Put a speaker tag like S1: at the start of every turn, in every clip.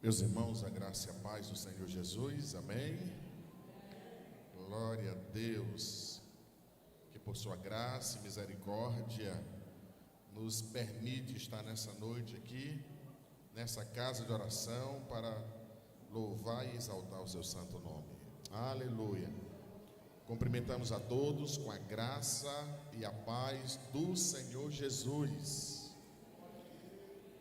S1: Meus irmãos, a graça e a paz do Senhor Jesus, amém? Glória a Deus, que por sua graça e misericórdia nos permite estar nessa noite aqui, nessa casa de oração, para louvar e exaltar o seu santo nome. Aleluia. Cumprimentamos a todos com a graça e a paz do Senhor Jesus.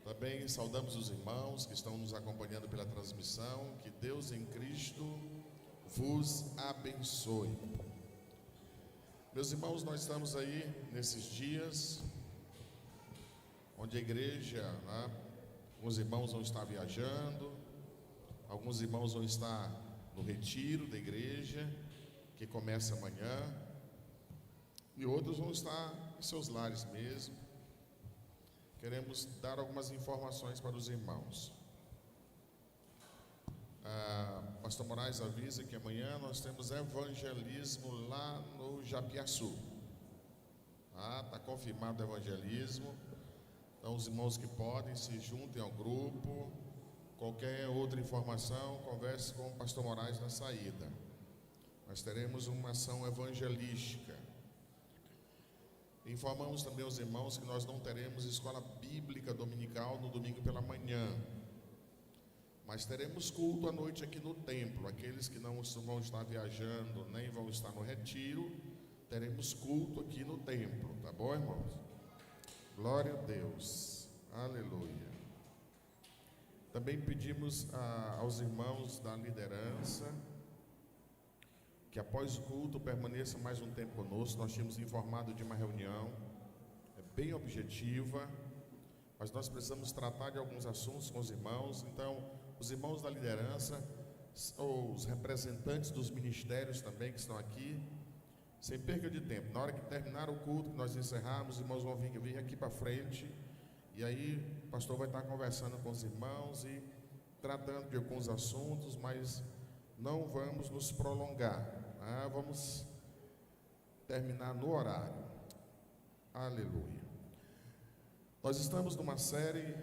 S1: Também saudamos os irmãos que estão nos acompanhando pela transmissão. Que Deus em Cristo vos abençoe. Meus irmãos, nós estamos aí nesses dias onde a igreja, alguns irmãos vão estar viajando, alguns irmãos vão estar no retiro da igreja, que começa amanhã, e outros vão estar em seus lares mesmo. Queremos dar algumas informações para os irmãos. Pastor Moraes avisa que amanhã nós temos evangelismo lá no Japiaçu. Está confirmado o evangelismo. Então os irmãos que podem se juntem ao grupo. Qualquer outra informação, converse com o pastor Moraes na saída. Nós teremos uma ação evangelística. Informamos também aos irmãos que nós não teremos escola bíblica dominical no domingo pela manhã, mas teremos culto à noite aqui no templo. Aqueles que não vão estar viajando, nem vão estar no retiro, teremos culto aqui no templo, tá bom, irmãos? Glória a Deus, aleluia. Também pedimos aos irmãos da liderança que após o culto permaneçam mais um tempo conosco. Nós tínhamos informado de uma reunião, bem objetiva, mas nós precisamos tratar de alguns assuntos com os irmãos. Então, os irmãos da liderança, ou os representantes dos ministérios também que estão aqui, sem perca de tempo, na hora que terminar o culto, que nós encerrarmos, os irmãos vão vir aqui para frente, e aí o pastor vai estar conversando com os irmãos e tratando de alguns assuntos, mas não vamos nos prolongar. Vamos terminar no horário. Aleluia. Nós estamos numa série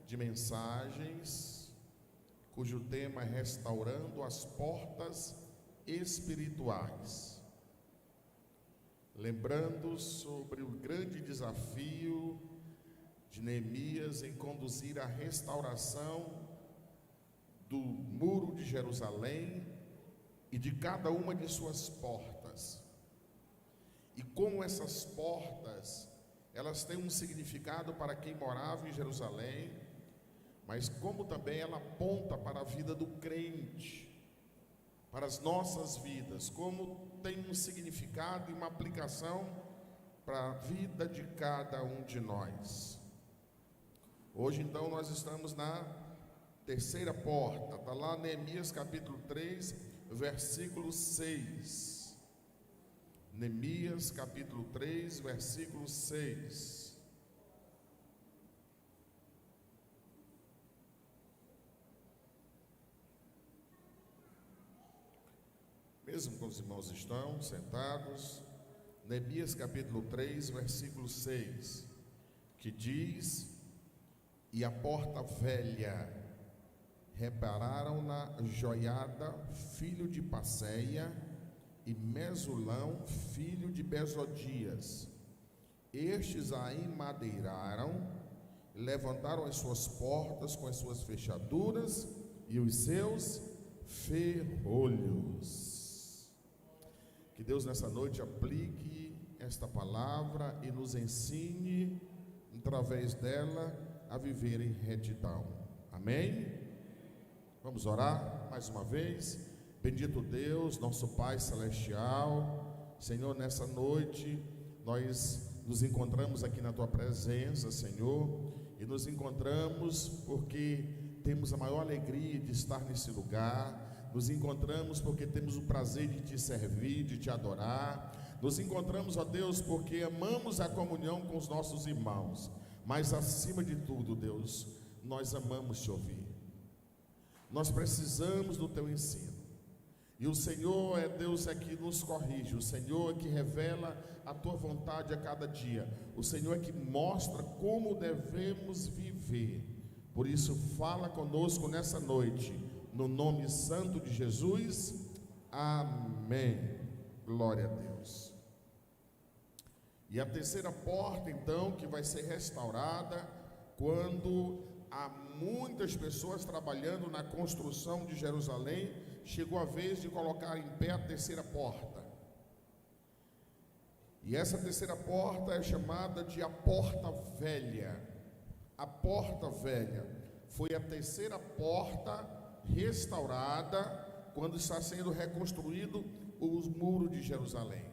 S1: de mensagens cujo tema é restaurando as portas espirituais. Lembrando sobre o grande desafio de Neemias em conduzir a restauração do muro de Jerusalém e de cada uma de suas portas, e como essas portas, elas têm um significado para quem morava em Jerusalém, mas como também ela aponta para a vida do crente, para as nossas vidas, como tem um significado e uma aplicação para a vida de cada um de nós. Hoje então nós estamos na terceira porta, está lá Neemias capítulo 3, versículo 6. Neemias capítulo 3, versículo 6. Mesmo com os irmãos estão sentados, Neemias capítulo 3, versículo 6, que diz: e a porta velha repararam-na Joiada, filho de Passeia, e Mesulão, filho de Bezodias. Estes a emadeiraram, levantaram as suas portas com as suas fechaduras e os seus ferrolhos. Que Deus nessa noite aplique esta palavra e nos ensine, através dela, a viver em retidão. Amém? Vamos orar mais uma vez. Bendito Deus, nosso Pai Celestial, Senhor, nessa noite nós nos encontramos aqui na Tua presença, Senhor, e nos encontramos porque temos a maior alegria de estar nesse lugar. Nos encontramos porque temos o prazer de Te servir, de Te adorar. Nos encontramos, ó Deus, porque amamos a comunhão com os nossos irmãos, mas acima de tudo, Deus, nós amamos Te ouvir. Nós precisamos do Teu ensino, e o Senhor é Deus que nos corrige, o Senhor é que revela a Tua vontade a cada dia, o Senhor é que mostra como devemos viver, Por isso, fala conosco nessa noite, no nome santo de Jesus. Amém. Glória a Deus. E a terceira porta, então, que vai ser restaurada quando há muitas pessoas trabalhando na construção de Jerusalém, chegou a vez de colocar em pé a terceira porta. E essa terceira porta é chamada de a Porta Velha. A Porta Velha foi a terceira porta restaurada quando está sendo reconstruído o muro de Jerusalém.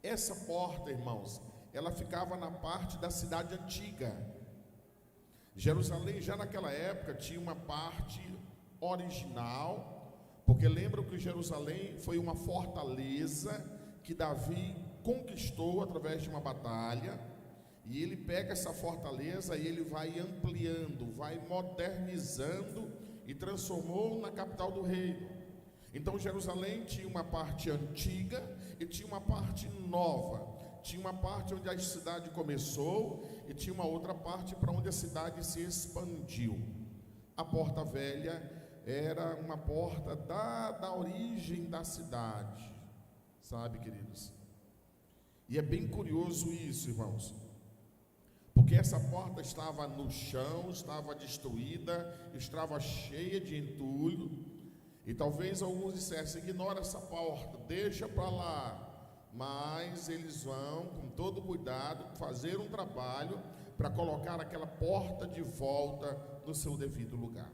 S1: Essa porta, irmãos, ela ficava na parte da cidade antiga. Jerusalém já naquela época tinha uma parte original, porque lembram que Jerusalém foi uma fortaleza que Davi conquistou através de uma batalha, e ele pega essa fortaleza e ele vai ampliando, vai modernizando e transformou na capital do reino. Então Jerusalém tinha uma parte antiga e tinha uma parte nova. Tinha uma parte onde a cidade começou e tinha uma outra parte para onde a cidade se expandiu. A Porta Velha era uma porta da origem da cidade, sabe, queridos? E é bem curioso isso, irmãos, porque essa porta estava no chão, estava destruída, estava cheia de entulho, e talvez alguns dissessem: ignora essa porta, deixa para lá. Mas eles vão, com todo cuidado, fazer um trabalho para colocar aquela porta de volta no seu devido lugar.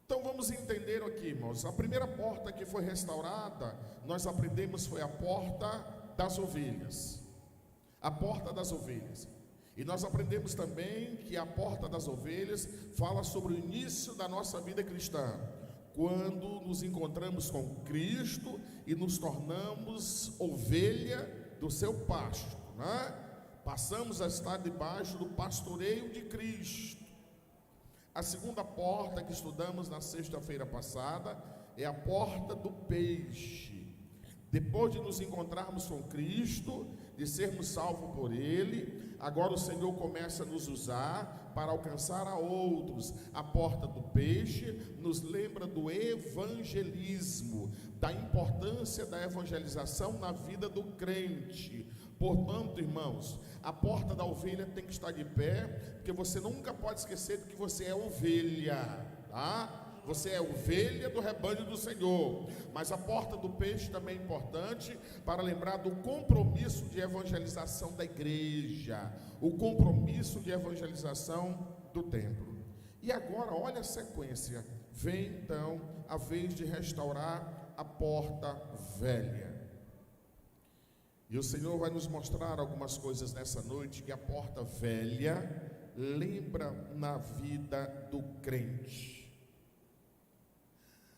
S1: Então vamos entender aqui, irmãos. A primeira porta que foi restaurada, nós aprendemos, foi a porta das ovelhas. A porta das ovelhas. E nós aprendemos também que a porta das ovelhas fala sobre o início da nossa vida cristã, quando nos encontramos com Cristo e nos tornamos ovelha do seu pasto, né? Passamos a estar debaixo do pastoreio de Cristo. A segunda porta que estudamos na sexta-feira passada é a porta do peixe. Depois de nos encontrarmos com Cristo, de sermos salvos por Ele, agora o Senhor começa a nos usar para alcançar a outros. A porta do peixe nos lembra do evangelismo, da importância da evangelização na vida do crente. Portanto, irmãos, a porta da ovelha tem que estar de pé, porque você nunca pode esquecer de que você é ovelha, tá? Você é ovelha do rebanho do Senhor. Mas a porta do peixe também é importante para lembrar do compromisso de evangelização da igreja, o compromisso de evangelização do templo. E agora, olha a sequência. Vem então a vez de restaurar a porta velha. E o Senhor vai nos mostrar algumas coisas nessa noite que a porta velha lembra na vida do crente.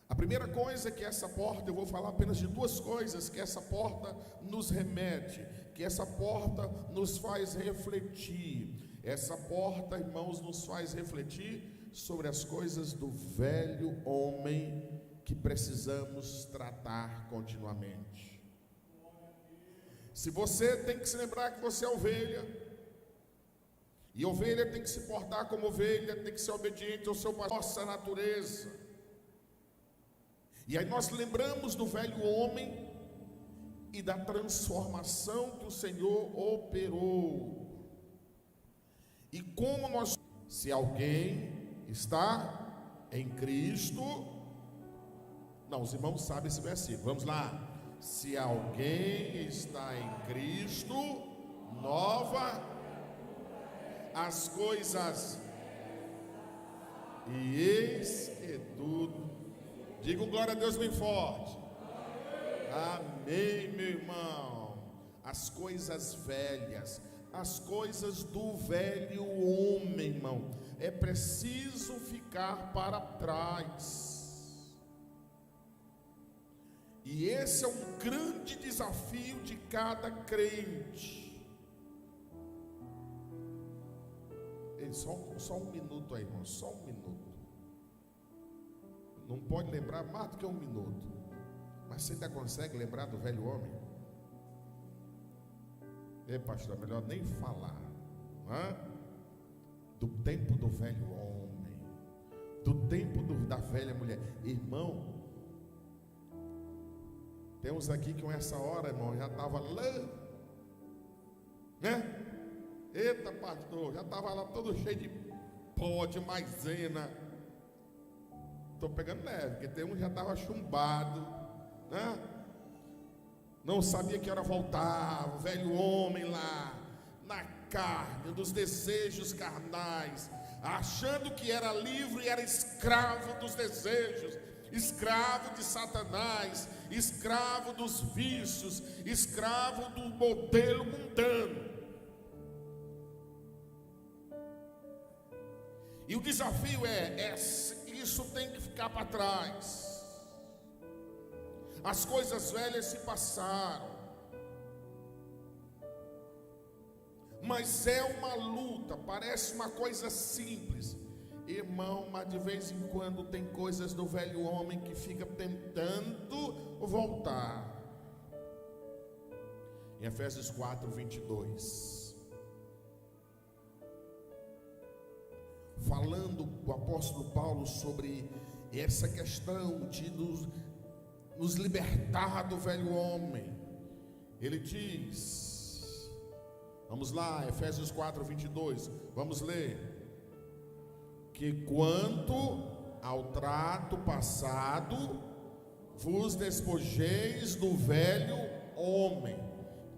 S1: A primeira coisa que essa porta, eu vou falar apenas de duas coisas que essa porta nos remete, que essa porta nos faz refletir. Essa porta, irmãos, nos faz refletir sobre as coisas do velho homem que precisamos tratar continuamente. Se você tem que se lembrar que você é ovelha, e ovelha tem que se portar como ovelha, tem que ser obediente ao seu pastor, nossa natureza. E aí nós lembramos do velho homem e da transformação que o Senhor operou. E como nós, se alguém está em Cristo, não, os irmãos sabem esse versículo, vamos lá. Se alguém está em Cristo, nova, as coisas, e eis que tudo, diga glória a Deus bem forte, amém, meu irmão. As coisas velhas, as coisas do velho homem, irmão, é preciso ficar para trás. E esse é um grande desafio de cada crente. Só um minuto aí, irmão, só um minuto. Não pode lembrar mais do que um minuto. Mas você ainda consegue lembrar do velho homem? Pastor, é melhor nem falar, né? do tempo do velho homem, do tempo da velha mulher. Irmão, temos aqui que com essa hora, irmão, já estava lá, né? Eita, pastor, já estava lá todo cheio de pó, de maisena. Estou pegando leve, porque tem um que já estava chumbado, né? Não sabia que hora voltava, o velho homem lá, na carne, dos desejos carnais, achando que era livre e era escravo dos desejos, escravo de Satanás, escravo dos vícios, escravo do modelo mundano. E o desafio isso tem que ficar para trás. As coisas velhas se passaram, mas é uma luta. Parece uma coisa simples, irmão, mas de vez em quando tem coisas do velho homem que fica tentando voltar. Em Efésios 4, 22, falando o apóstolo Paulo sobre essa questão de nos libertar do velho homem, ele diz, vamos lá, Efésios 4, 22, vamos ler, que quanto ao trato passado, vos despojeis do velho homem,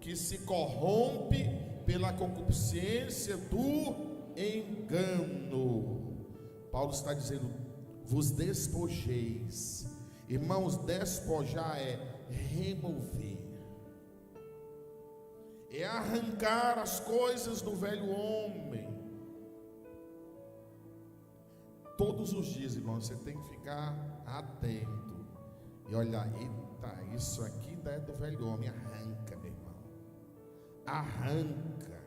S1: que se corrompe pela concupiscência do engano. Paulo está dizendo, vos despojeis. Irmãos, despojar é remover, é arrancar as coisas do velho homem. Todos os dias, irmão, você tem que ficar atento e olhar, eita, isso aqui é do velho homem. Arranca, meu irmão, arranca.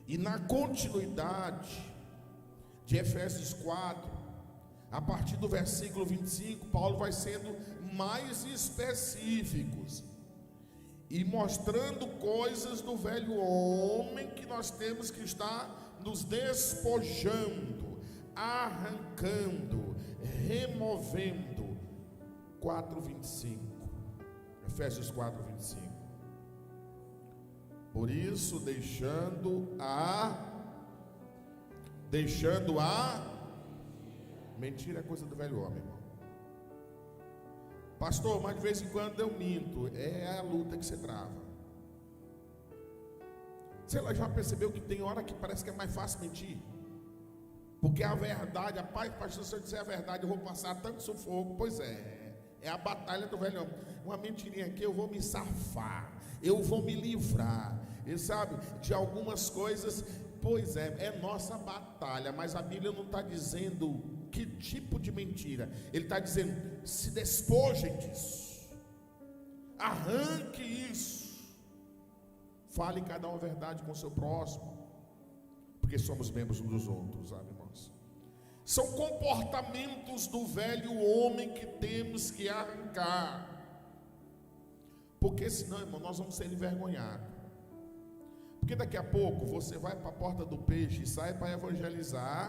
S1: E na continuidade de Efésios 4, a partir do versículo 25, Paulo vai sendo mais específicos e mostrando coisas do velho homem que nós temos que estar nos despojando, arrancando, removendo. 4:25, Efésios 4:25. Por isso, deixando a mentira é coisa do velho homem, irmão. Pastor, mas de vez em quando eu minto. É a luta que você trava. Você já percebeu que tem hora que parece que é mais fácil mentir? Porque a verdade, a paz, pastor, se eu disser a verdade, eu vou passar tanto sufoco. Pois é a batalha do velho homem. Uma mentirinha aqui, eu vou me safar, eu vou me livrar, e sabe, de algumas coisas. Pois é nossa batalha, mas a Bíblia não está dizendo que tipo de mentira. Ele está dizendo, se despojem disso, arranque isso, fale cada um a verdade com o seu próximo, porque somos membros uns dos outros, sabe, irmãos? São comportamentos do velho homem que temos que arrancar, porque senão, irmão, nós vamos ser envergonhados. Porque daqui a pouco você vai para a porta do peixe e sai para evangelizar,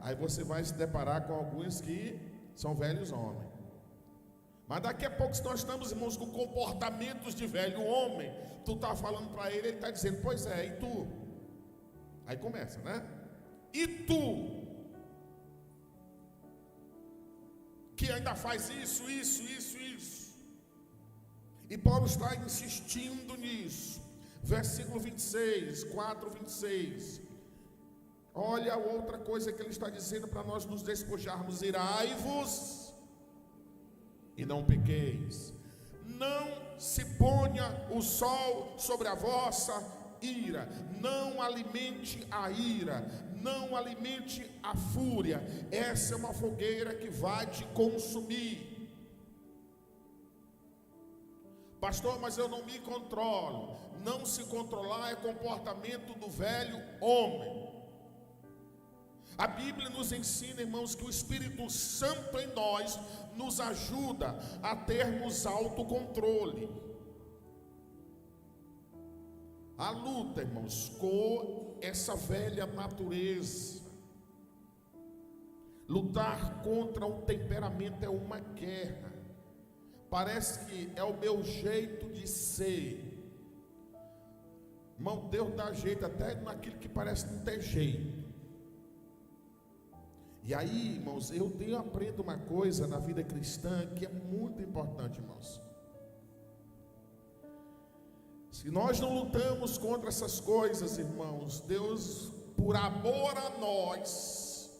S1: aí você vai se deparar com alguns que são velhos homens. Mas daqui a pouco, se nós estamos, irmãos, com comportamentos de velho homem, tu está falando para ele, ele está dizendo, pois é, e tu? Aí começa, né? E tu? Que ainda faz isso. E Paulo está insistindo nisso. Versículo 26, 4:26. Olha a outra coisa que ele está dizendo para nós nos despojarmos. Irai-vos e não pequeis. Não se ponha o sol sobre a vossa ira. Não alimente a ira. Não alimente a fúria. Essa é uma fogueira que vai te consumir. Pastor, mas eu não me controlo. Não se controlar é comportamento do velho homem. A Bíblia nos ensina, irmãos, que o Espírito Santo em nós nos ajuda a termos autocontrole. A luta, irmãos, com essa velha natureza. Lutar contra o temperamento é uma guerra. Parece que é o meu jeito de ser. Irmão, Deus dá jeito até naquilo que parece não ter jeito. E aí, irmãos, eu aprendo uma coisa na vida cristã que é muito importante, irmãos. Se nós não lutamos contra essas coisas, irmãos, Deus, por amor a nós,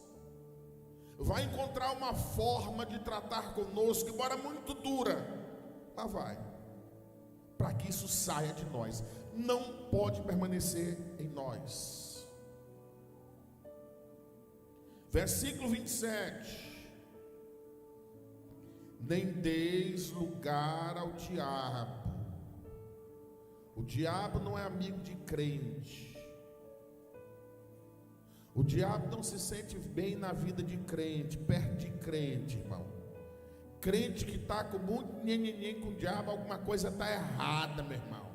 S1: vai encontrar uma forma de tratar conosco, embora muito dura, mas vai, para que isso saia de nós. Não pode permanecer em nós. Versículo 27. Nem deis lugar ao diabo. O diabo não é amigo de crente. O diabo não se sente bem na vida de crente, perto de crente, irmão. Crente que está com muito nhenhenhen com o diabo, alguma coisa está errada, meu irmão.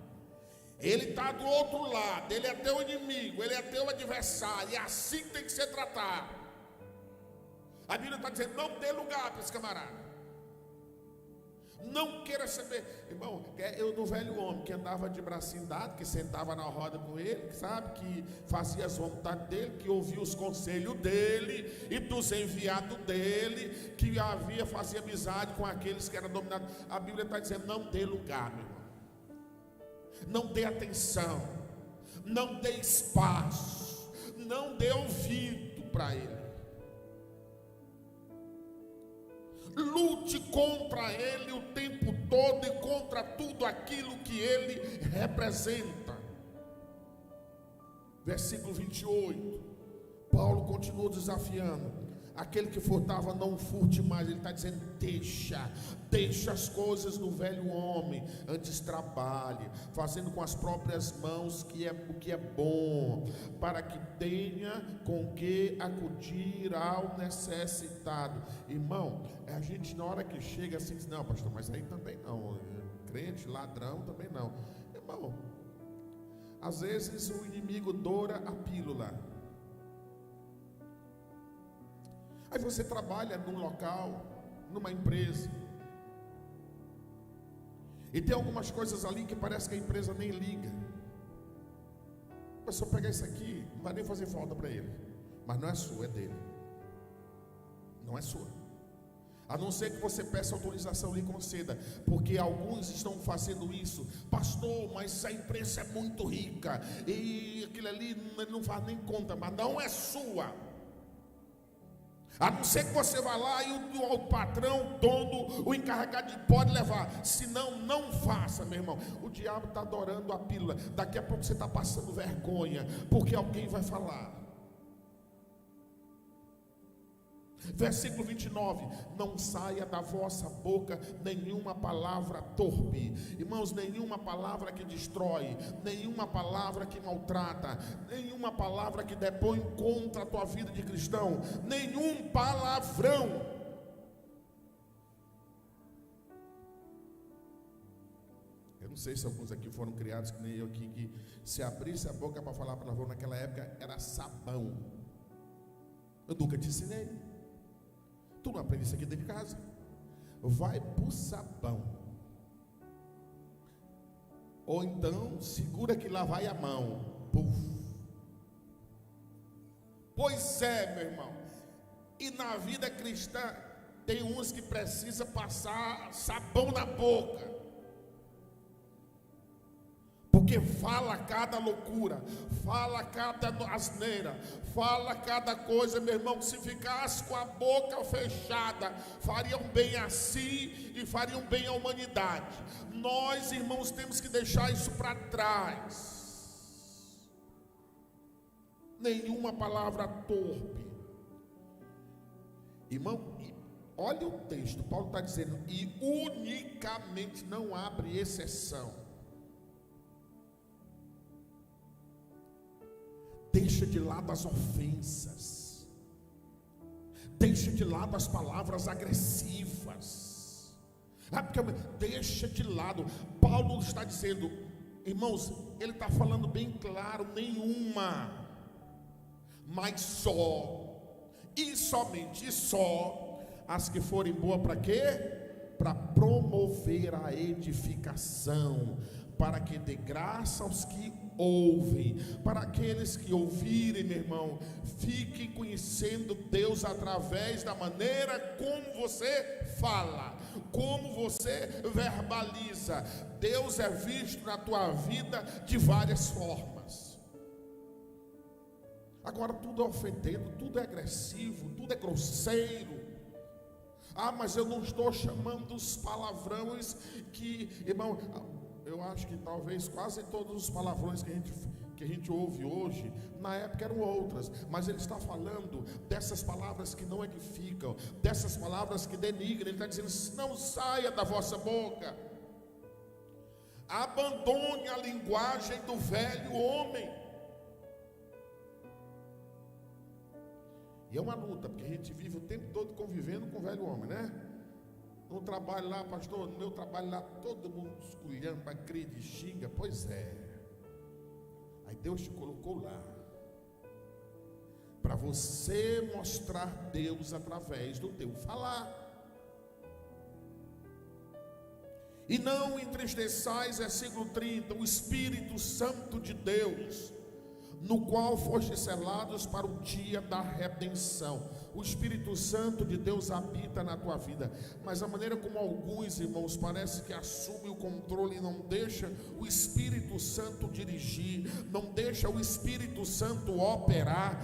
S1: Ele está do outro lado, ele é teu inimigo, ele é teu adversário, e é assim que tem que ser tratado. A Bíblia está dizendo, não dê lugar para esse camarada. Não queira saber, irmão, eu do velho homem que andava de bracinho dado, que sentava na roda com ele, sabe, que fazia as vontades dele, que ouvia os conselhos dele e dos enviados dele, que fazia amizade com aqueles que eram dominados. A Bíblia está dizendo, não dê lugar, meu irmão. Não dê atenção, não dê espaço, não dê ouvido para ele. Lute contra ele o tempo todo e contra tudo aquilo que ele representa. Versículo 28. Paulo continua desafiando. Aquele que furtava, não furte mais. Ele está dizendo, deixa as coisas do velho homem, antes trabalhe, fazendo com as próprias mãos o que é bom, para que tenha com que acudir ao necessitado. Irmão, a gente na hora que chega assim, diz, não pastor, mas aí também não, crente, ladrão também não. Irmão, às vezes o inimigo doura a pílula. Aí você trabalha num local, numa empresa, e tem algumas coisas ali que parece que a empresa nem liga. Se eu pegar isso aqui, não vai nem fazer falta para ele. Mas não é sua, é dele. Não é sua. A não ser que você peça autorização e lhe conceda. Porque alguns estão fazendo isso. Pastor, mas a empresa é muito rica, e aquilo ali não faz nem conta, mas não é sua. A não ser que você vá lá e o patrão, o dono, o encarregado pode levar. Senão, não faça, meu irmão. O diabo está adorando a pílula. Daqui a pouco você está passando vergonha, porque alguém vai falar. Versículo 29. Não saia da vossa boca nenhuma palavra torpe. Irmãos, nenhuma palavra que destrói, nenhuma palavra que maltrata, nenhuma palavra que depõe contra a tua vida de cristão, nenhum palavrão. Eu não sei se alguns aqui foram criados que nem eu aqui, que se abrisse a boca para falar palavrão naquela época era sabão. Eu nunca te ensinei. Tu não aprende isso aqui dentro de casa. Vai pro sabão. Ou então segura que lá vai a mão. Puf. Pois é, meu irmão. E na vida cristã tem uns que precisam passar sabão na boca. Porque fala cada loucura, fala cada asneira, fala cada coisa, meu irmão. Se ficasse com a boca fechada, fariam bem a si e fariam bem à humanidade. Nós, irmãos, temos que deixar isso para trás. Nenhuma palavra torpe. Irmão, olha o texto, Paulo está dizendo, e unicamente, não abre exceção. Deixa de lado as ofensas. Deixa de lado as palavras agressivas. Deixa de lado. Paulo está dizendo, Irmãos, ele está falando bem claro: nenhuma, mas só, e somente só, as que forem boas para quê? Para promover a edificação, para que dê graça aos que ouvem, para aqueles que ouvirem, meu irmão, fiquem conhecendo Deus através da maneira como você fala, como você verbaliza. Deus é visto na tua vida de várias formas. Agora tudo é ofendendo, tudo é agressivo, tudo é grosseiro. Ah, mas eu não estou chamando os palavrões que, irmão, eu acho que talvez quase todos os palavrões que a gente ouve hoje, na época eram outras, mas ele está falando dessas palavras que não edificam, dessas palavras que denigram. Ele está dizendo: não saia da vossa boca, abandone a linguagem do velho homem. E é uma luta, porque a gente vive o tempo todo convivendo com o velho homem, né? No trabalho lá, pastor, no meu trabalho lá, todo mundo esculhamba, agride, xinga. Pois é. Aí Deus te colocou lá para você mostrar Deus através do teu falar. E não entristeçais, versículo 30, o Espírito Santo de Deus, no qual fostes selados para o dia da redenção. O Espírito Santo de Deus habita na tua vida, mas a maneira como alguns irmãos parece que assumem o controle e não deixa o Espírito Santo dirigir, não deixa o Espírito Santo operar,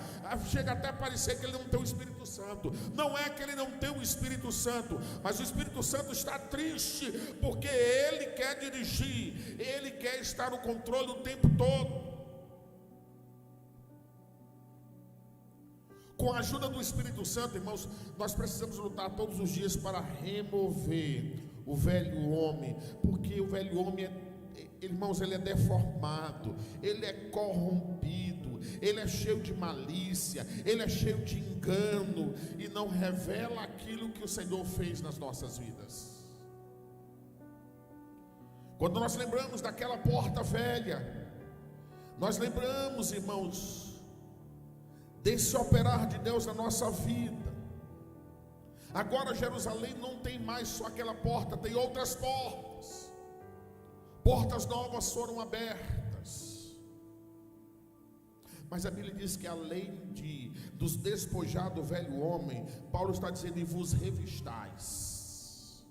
S1: chega até a parecer que ele não tem o Espírito Santo. Não é que ele não tem o Espírito Santo, mas o Espírito Santo está triste, porque ele quer dirigir, ele quer estar no controle o tempo todo. Com a ajuda do Espírito Santo, irmãos, nós precisamos lutar todos os dias para remover o velho homem, porque o velho homem irmãos, ele é deformado, ele é corrompido, ele é cheio de malícia, ele é cheio de engano, e não revela aquilo que o Senhor fez nas nossas vidas. Quando nós lembramos daquela porta velha, nós lembramos, irmãos, desse operar de Deus na nossa vida. Agora Jerusalém não tem mais só aquela porta, tem outras portas. Portas novas foram abertas. Mas a Bíblia diz que além dos despojar do velho homem, Paulo está dizendo: e vos revistais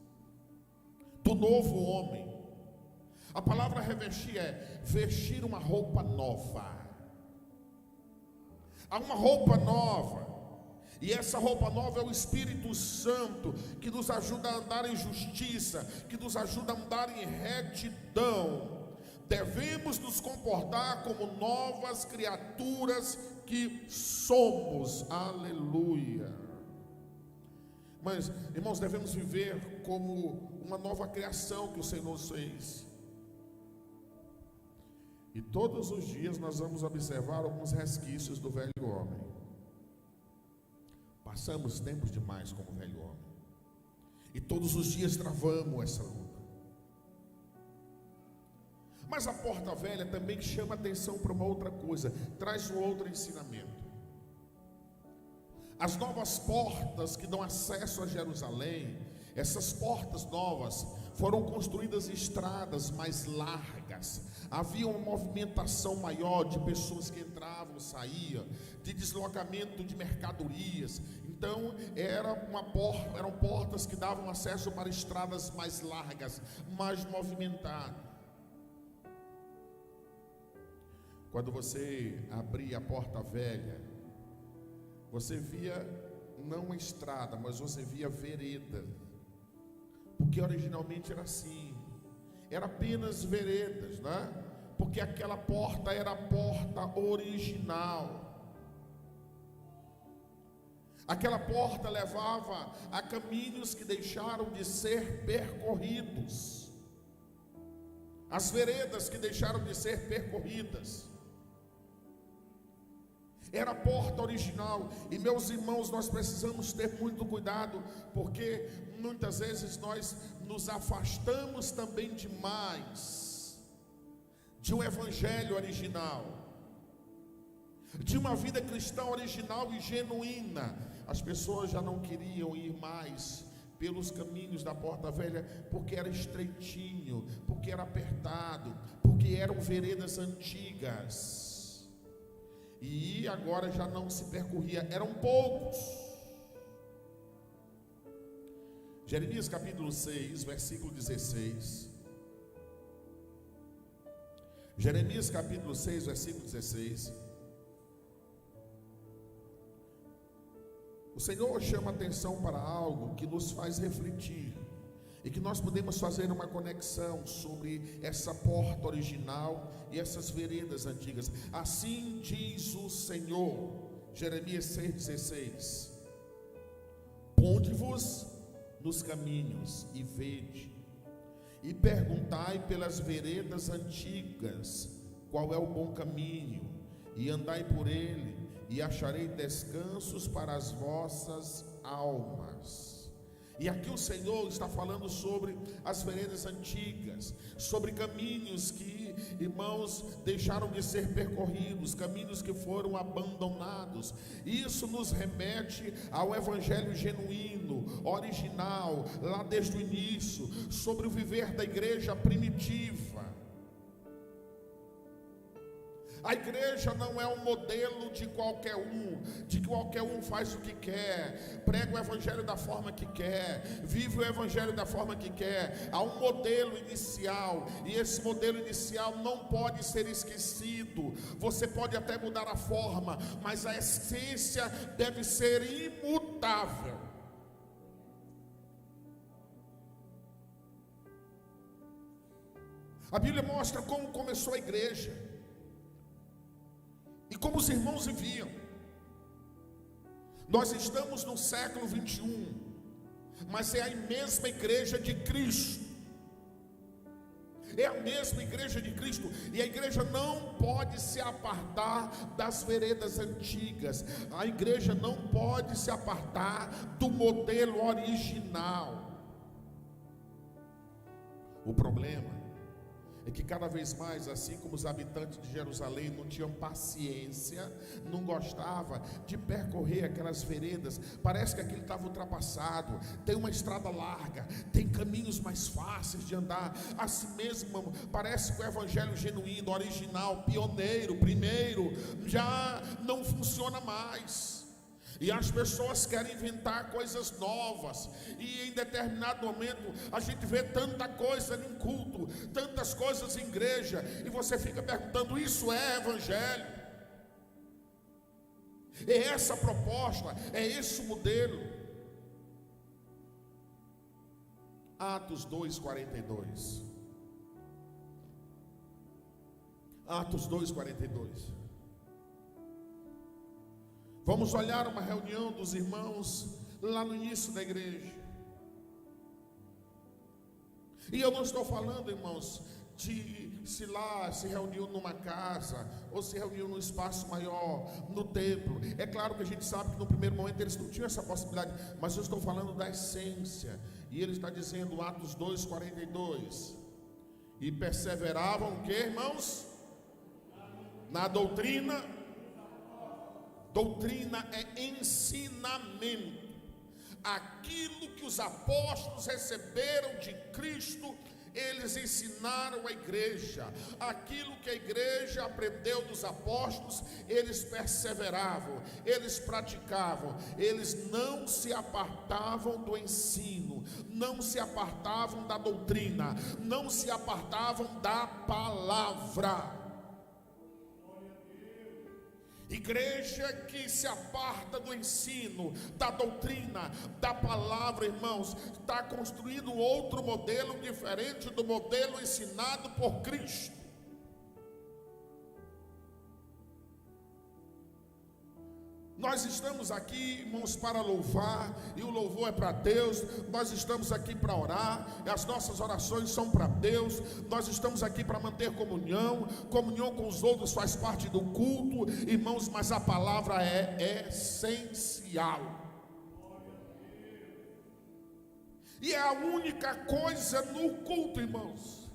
S1: do novo homem. A palavra revestir é vestir uma roupa nova. Há uma roupa nova, e essa roupa nova é o Espírito Santo, que nos ajuda a andar em justiça, que nos ajuda a andar em retidão. Devemos nos comportar como novas criaturas que somos. Aleluia. Mas, irmãos, devemos viver como uma nova criação que o Senhor fez. E todos os dias nós vamos observar alguns resquícios do velho homem. Passamos tempos demais como velho homem, e todos os dias travamos essa luta. Mas a porta velha também chama atenção para uma outra coisa, traz um outro ensinamento. As novas portas que dão acesso a Jerusalém, essas portas novas foram construídas estradas mais largas. Havia uma movimentação maior de pessoas que entravam, saíam, de deslocamento de mercadorias. Então eram portas que davam acesso para estradas mais largas, mais movimentadas. Quando você abria a porta velha, você via não uma estrada, mas você via vereda. Porque originalmente era assim, era apenas veredas, né? Porque aquela porta era a porta original. Aquela porta levava a caminhos que deixaram de ser percorridos, as veredas que deixaram de ser percorridas. Era a porta original. E meus irmãos, nós precisamos ter muito cuidado, porque muitas vezes nós nos afastamos também demais de um evangelho original, de uma vida cristã original e genuína. As pessoas já não queriam ir mais pelos caminhos da porta velha, porque era estreitinho, porque era apertado, porque eram veredas antigas, e agora já não se percorria, eram poucos. Jeremias capítulo 6, versículo 16. Jeremias capítulo 6, versículo 16. O Senhor chama atenção para algo que nos faz refletir, e que nós podemos fazer uma conexão sobre essa porta original e essas veredas antigas. Assim diz o Senhor, Jeremias 6,16: ponde-vos nos caminhos e vede, e perguntai pelas veredas antigas qual é o bom caminho, e andai por ele, e acharei descansos para as vossas almas. E aqui o Senhor está falando sobre as veredas antigas, sobre caminhos que, irmãos, deixaram de ser percorridos, caminhos que foram abandonados. Isso nos remete ao evangelho genuíno, original, lá desde o início, sobre o viver da igreja primitiva. A igreja não é um modelo de que qualquer um faz o que quer, prega o evangelho da forma que quer, vive o evangelho da forma que quer. Há um modelo inicial, e esse modelo inicial não pode ser esquecido. Você pode até mudar a forma, mas a essência deve ser imutável. A Bíblia mostra como começou a igreja e como os irmãos viviam. Nós estamos no século 21, mas é a mesma igreja de Cristo. É a mesma igreja de Cristo. E a igreja não pode se apartar das veredas antigas. A igreja não pode se apartar do modelo original. O problema é que cada vez mais, assim como os habitantes de Jerusalém não tinham paciência, não gostavam de percorrer aquelas veredas, parece que aquilo estava ultrapassado. Tem uma estrada larga, tem caminhos mais fáceis de andar. Assim mesmo, parece que o evangelho genuíno, original, pioneiro, primeiro, já não funciona mais. E as pessoas querem inventar coisas novas, e em determinado momento a gente vê tanta coisa em culto, tantas coisas em igreja, e você fica perguntando: isso é evangelho? É essa a proposta? É esse o modelo? Atos 2:42. Atos 2:42. Vamos olhar uma reunião dos irmãos lá no início da igreja. E eu não estou falando, irmãos, de se lá se reuniu numa casa, ou se reuniu num espaço maior, no templo. É claro que a gente sabe que no primeiro momento eles não tinham essa possibilidade, mas eu estou falando da essência. E ele está dizendo, Atos 2:42, e perseveravam o que, irmãos? Na doutrina. Doutrina é ensinamento. Aquilo que os apóstolos receberam de Cristo, eles ensinaram à igreja. Aquilo que a igreja aprendeu dos apóstolos, eles perseveravam, eles praticavam. Eles não se apartavam do ensino, não se apartavam da doutrina, não se apartavam da palavra. Igreja que se aparta do ensino, da doutrina, da palavra, irmãos, está construindo outro modelo diferente do modelo ensinado por Cristo. Nós estamos aqui, irmãos, para louvar, e o louvor é para Deus. Nós estamos aqui para orar, e as nossas orações são para Deus. Nós estamos aqui para manter comunhão. Comunhão com os outros faz parte do culto, irmãos, mas a palavra é essencial. E é a única coisa no culto, irmãos,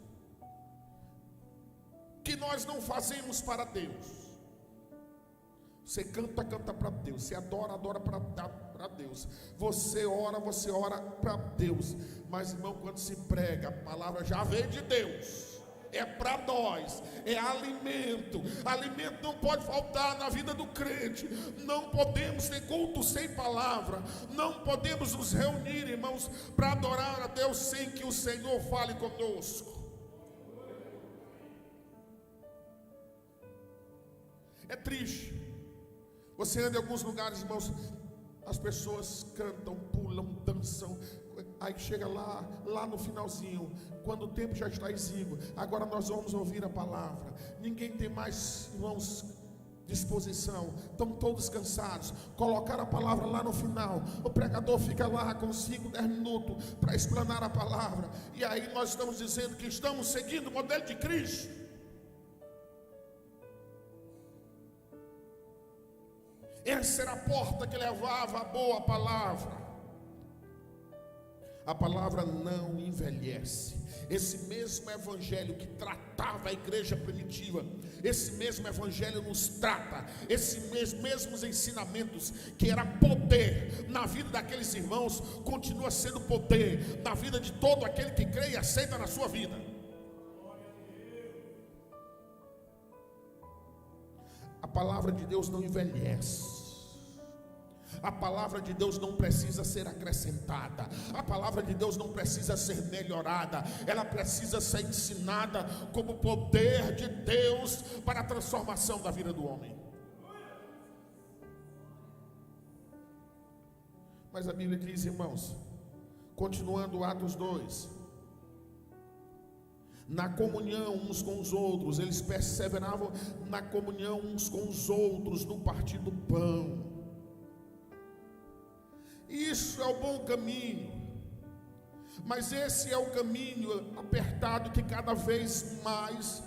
S1: que nós não fazemos para Deus. Você canta para Deus. Você adora para Deus. Você ora para Deus. Mas, irmão, quando se prega, a palavra já veio de Deus. É para nós, é alimento. Alimento não pode faltar na vida do crente. Não podemos ter culto sem palavra. Não podemos nos reunir, irmãos, para adorar a Deus sem que o Senhor fale conosco. É triste. Você anda em alguns lugares, irmãos, as pessoas cantam, pulam, dançam. Aí chega lá no finalzinho, quando o tempo já está exíguo, agora nós vamos ouvir a palavra. Ninguém tem mais, irmãos, disposição, estão todos cansados. Colocar a palavra lá no final, o pregador fica lá com 5, 10 minutos para explanar a palavra. E aí nós estamos dizendo que estamos seguindo o modelo de Cristo. Essa era a porta que levava a boa palavra. A palavra não envelhece. Esse mesmo evangelho que tratava a igreja primitiva, esse mesmo evangelho nos trata. Esses mesmos ensinamentos que era poder na vida daqueles irmãos, continua sendo poder na vida de todo aquele que crê e aceita na sua vida. A palavra de Deus não envelhece. A palavra de Deus não precisa ser acrescentada. A palavra de Deus não precisa ser melhorada. Ela precisa ser ensinada como poder de Deus para a transformação da vida do homem. Mas a Bíblia diz, irmãos, continuando Atos 2, na comunhão uns com os outros, eles perseveravam na comunhão uns com os outros, no partir do pão. Isso é o bom caminho, mas esse é o caminho apertado que cada vez mais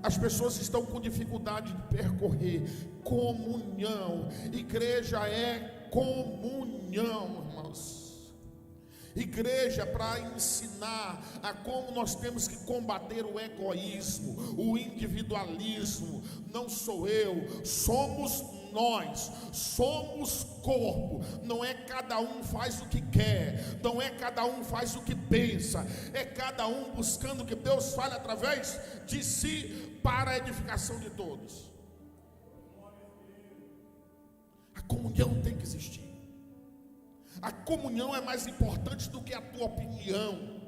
S1: as pessoas estão com dificuldade de percorrer. Comunhão, igreja é comunhão, irmãos. Igreja para ensinar a como nós temos que combater o egoísmo, o individualismo. Não sou eu, somos nós, somos corpo. Não é cada um faz o que quer, não é cada um faz o que pensa, é cada um buscando que Deus fale através de si para a edificação de todos. A comunhão tem que existir. A comunhão é mais importante do que a tua opinião.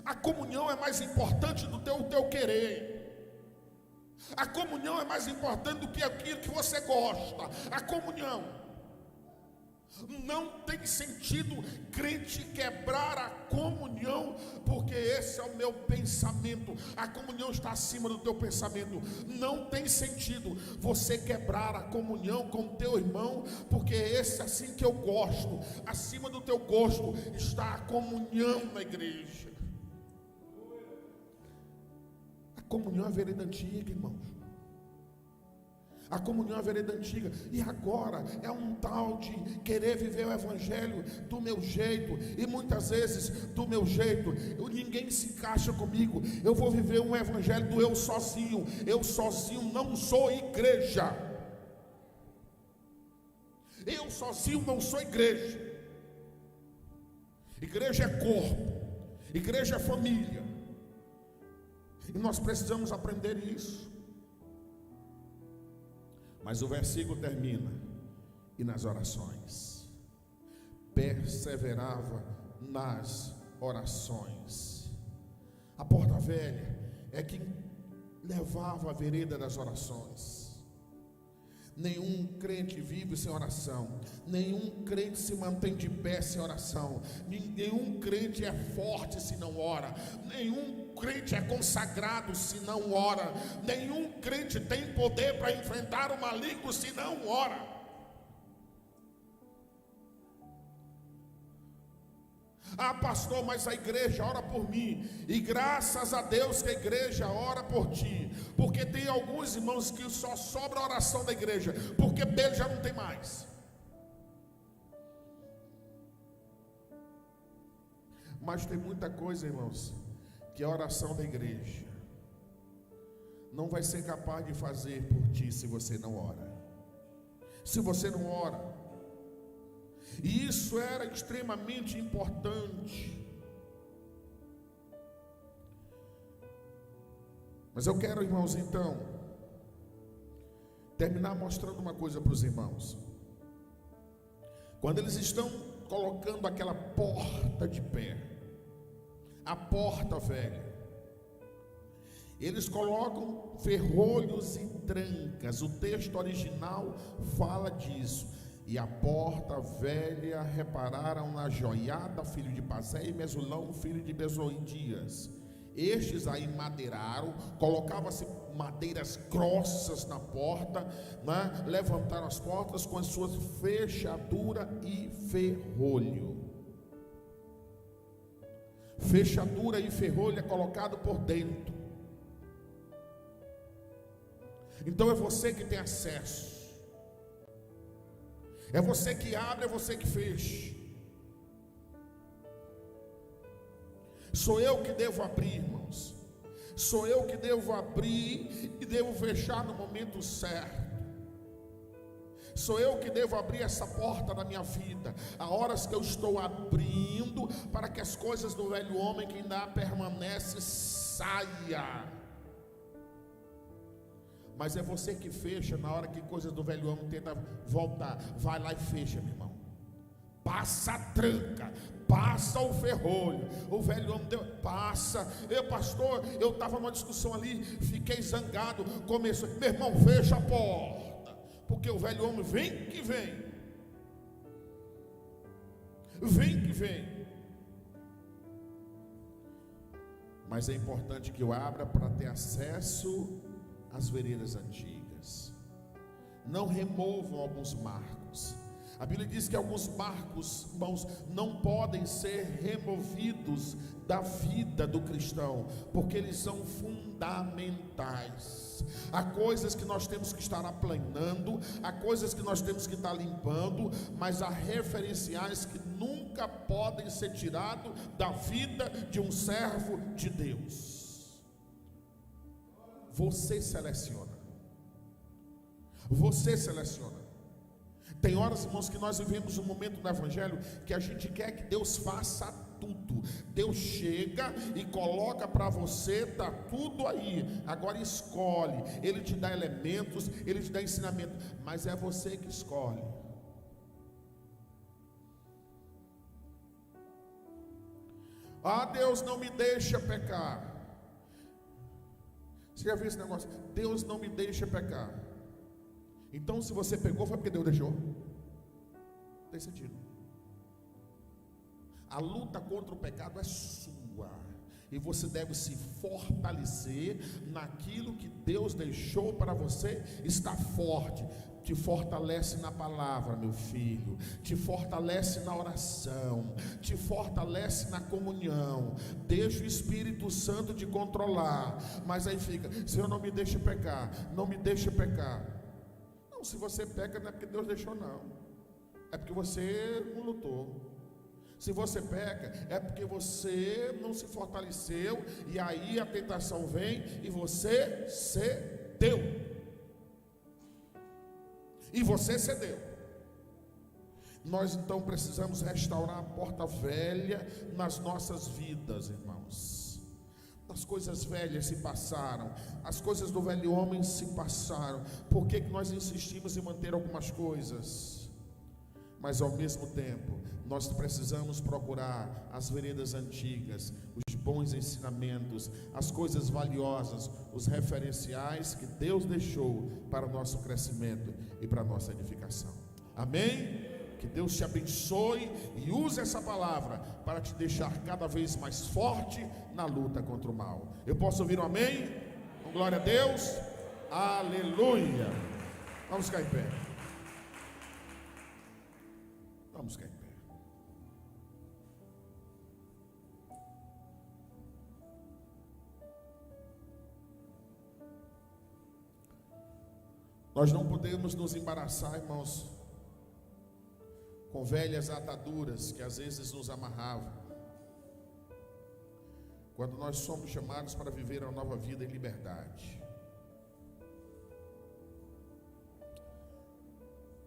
S1: A comunhão é mais importante do teu querer. A comunhão é mais importante do que aquilo que você gosta. A comunhão. Não tem sentido crente quebrar a comunhão, porque esse é o meu pensamento. A comunhão está acima do teu pensamento. Não tem sentido você quebrar a comunhão com o teu irmão, porque esse é assim que eu gosto. Acima do teu gosto está a comunhão na igreja. A comunhão é a vereda antiga, irmãos. A comunhão é a vereda antiga. E agora é um tal de querer viver o evangelho do meu jeito. E muitas vezes do meu jeito ninguém se encaixa comigo. Eu vou viver um evangelho do eu sozinho. Eu sozinho não sou igreja. Eu sozinho não sou igreja. Igreja é corpo. Igreja é família. E nós precisamos aprender isso. Mas o versículo termina: e nas orações, perseverava nas orações. A porta velha é quem levava a vereda das orações. Nenhum crente vive sem oração. Nenhum crente se mantém de pé sem oração. Nenhum crente é forte se não ora. Nenhum crente é consagrado se não ora. Nenhum crente tem poder para enfrentar o maligno se não ora. Ah, pastor, mas a igreja ora por mim. E graças a Deus que a igreja ora por ti. Porque tem alguns irmãos que só sobra a oração da igreja, porque dele já não tem mais. Mas tem muita coisa, irmãos, que é a oração da igreja. não vai ser capaz de fazer por ti se você não ora. Se você não ora. E isso era extremamente importante. Mas eu quero, irmãos, então, terminar mostrando uma coisa para os irmãos. Quando eles estão colocando aquela porta de pé, a porta velha, eles colocam ferrolhos e trancas. O texto original fala disso. E a porta velha repararam na Joiada, filho de Pazé, e Mesulão, filho de Bezoidias. Estes aí madeiraram, colocavam-se madeiras grossas na porta, né? Levantaram as portas com as suas fechaduras e ferrolho. Fechadura e ferrolho é colocado por dentro. Então é você que tem acesso. É você que abre, é você que fecha. Sou eu que devo abrir, irmãos. Sou eu que devo abrir e devo fechar no momento certo. Sou eu que devo abrir essa porta na minha vida. Há horas que eu estou abrindo para que as coisas do velho homem que ainda permanece saia. Mas é você que fecha na hora que coisas do velho homem tentam voltar. Vai lá e fecha, meu irmão. Passa a tranca, passa o ferrolho. O velho homem deu, passa. Pastor, eu estava numa discussão ali, fiquei zangado. Começou, meu irmão, fecha a porta, porque o velho homem vem que vem. Vem que vem. Mas é importante que eu abra para ter acesso às veredas antigas. Não removam alguns marcos. A Bíblia diz que alguns marcos, irmãos, não podem ser removidos da vida do cristão, porque eles são fundamentais. Há coisas que nós temos que estar aplanando, há coisas que nós temos que estar limpando, mas há referenciais que nunca podem ser tirados da vida de um servo de Deus. Você seleciona. Você seleciona. Tem horas, irmãos, que nós vivemos um momento do Evangelho que a gente quer que Deus faça tudo. Deus chega e coloca para você, está tudo aí. Agora escolhe. Ele te dá elementos, Ele te dá ensinamento, mas é você que escolhe. Ah, Deus não me deixa pecar. Você já viu esse negócio? Deus não me deixa pecar. Então, se você pegou, foi porque Deus deixou. Não tem sentido. A luta contra o pecado é sua. E você deve se fortalecer naquilo que Deus deixou para você estar forte. Te fortalece na palavra, meu filho. Te fortalece na oração. Te fortalece na comunhão. Deixa o Espírito Santo te controlar. Mas aí fica, Senhor, não me deixe pecar. Não me deixe pecar. Não, se você peca não é porque Deus deixou, não. É porque você não lutou. Se você peca, é porque você não se fortaleceu. E aí a tentação vem e você cedeu. E você cedeu. Nós então precisamos restaurar a porta velha nas nossas vidas, irmãos. As coisas velhas se passaram, as coisas do velho homem se passaram. Por que nós insistimos em manter algumas coisas? Mas ao mesmo tempo, nós precisamos procurar as veredas antigas, os bons ensinamentos, as coisas valiosas, os referenciais que Deus deixou para o nosso crescimento e para a nossa edificação. Amém? Que Deus te abençoe e use essa palavra para te deixar cada vez mais forte na luta contra o mal. Eu posso ouvir um amém? Com glória a Deus. Aleluia. Vamos ficar em pé. Vamos ficar em pé. Nós não podemos nos embaraçar, irmãos, com velhas ataduras que às vezes nos amarravam, quando nós somos chamados para viver uma nova vida em liberdade.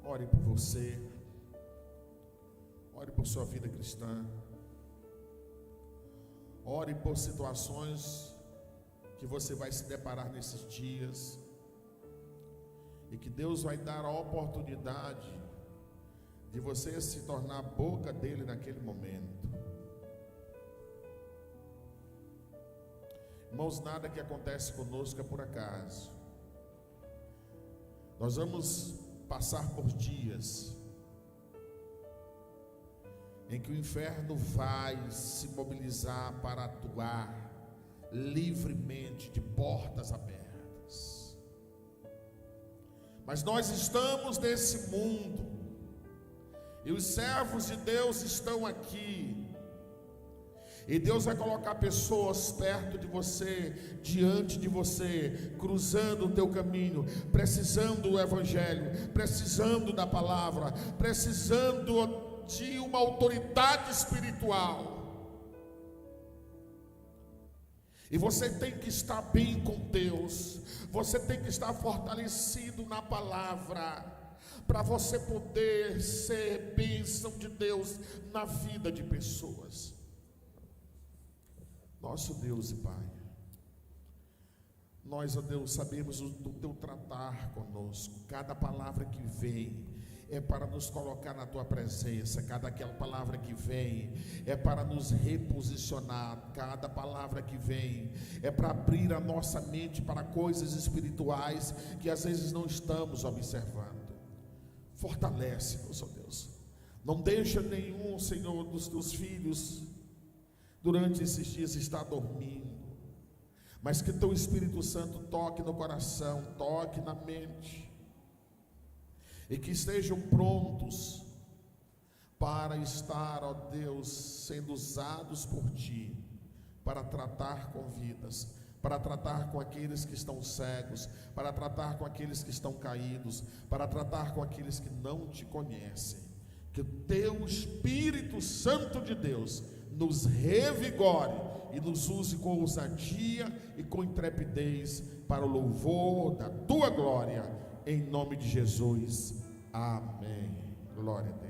S1: ore por você, ore por sua vida cristã, ore por situações que você vai se deparar nesses dias, e que Deus vai dar a oportunidade de você se tornar a boca dele naquele momento. Irmãos, nada que acontece conosco é por acaso. Nós vamos passar por dias em que o inferno vai se mobilizar para atuar livremente, de portas abertas. Mas nós estamos nesse mundo, e os servos de Deus estão aqui, e Deus vai colocar pessoas perto de você, diante de você, cruzando o teu caminho, precisando do evangelho, precisando da palavra, precisando de uma autoridade espiritual. E você tem que estar bem com Deus, você tem que estar fortalecido na palavra, para você poder ser bênção de Deus na vida de pessoas. Nosso Deus e Pai, nós, ó Deus, sabemos do teu tratar conosco. Cada palavra que vem é para nos colocar na tua presença. Cada aquela palavra que vem é para nos reposicionar. Cada palavra que vem é para abrir a nossa mente para coisas espirituais que às vezes não estamos observando. Fortalece-nos, ó Deus. Não deixa nenhum, Senhor, dos teus filhos durante esses dias estar dormindo, mas que teu Espírito Santo toque no coração, toque na mente, e que estejam prontos para estar, ó Deus, sendo usados por ti, para tratar com vidas, para tratar com aqueles que estão cegos, para tratar com aqueles que estão caídos, para tratar com aqueles que não te conhecem. Que o teu Espírito Santo de Deus nos revigore e nos use com ousadia e com intrepidez para o louvor da tua glória, em nome de Jesus. Amém. Glória a Deus.